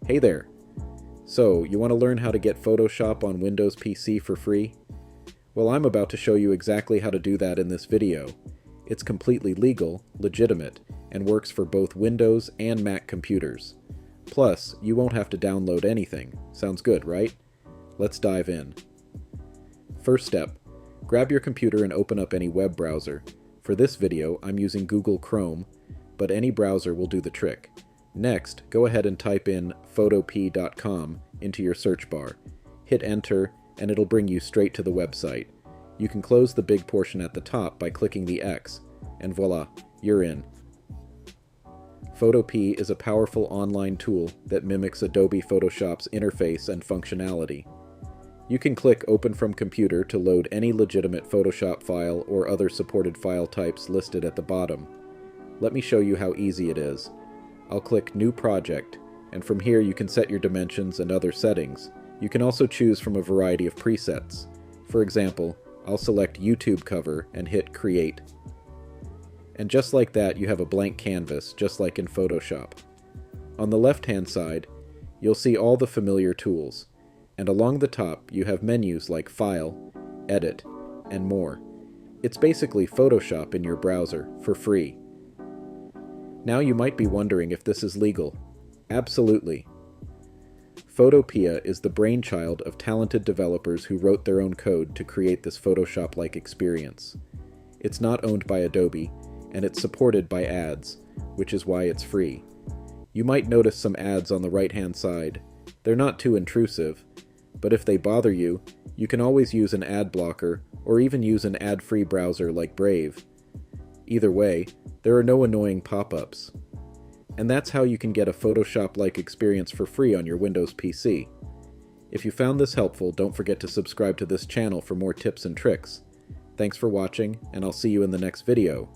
Hey there! So, you want to learn how to get Photoshop on Windows PC for free? Well, I'm about to show you exactly how to do that in this video. It's completely legal, legitimate, and works for both Windows and Mac computers. Plus, you won't have to download anything. Sounds good, right? Let's dive in. First step, grab your computer and open up any web browser. For this video, I'm using Google Chrome, but any browser will do the trick. Next, go ahead and type in photop.com into your search bar. Hit enter, and it'll bring you straight to the website. You can close the big portion at the top by clicking the X, and voila, you're in. Photop is a powerful online tool that mimics Adobe Photoshop's interface and functionality. You can click Open from Computer to load any legitimate Photoshop file or other supported file types listed at the bottom. Let me show you how easy it is. I'll click New Project, and from here you can set your dimensions and other settings. You can also choose from a variety of presets. For example, I'll select YouTube cover and hit Create. And just like that, you have a blank canvas, just like in Photoshop. On the left-hand side, you'll see all the familiar tools, and along the top you have menus like File, Edit, and more. It's basically Photoshop in your browser, for free. Now you might be wondering if this is legal. Absolutely. Photopea is the brainchild of talented developers who wrote their own code to create this Photoshop-like experience. It's not owned by Adobe, and it's supported by ads, which is why it's free. You might notice some ads on the right-hand side. They're not too intrusive, but if they bother you, you can always use an ad blocker or even use an ad-free browser like Brave. Either way, there are no annoying pop-ups. And that's how you can get a Photoshop-like experience for free on your Windows PC. If you found this helpful, don't forget to subscribe to this channel for more tips and tricks. Thanks for watching, and I'll see you in the next video.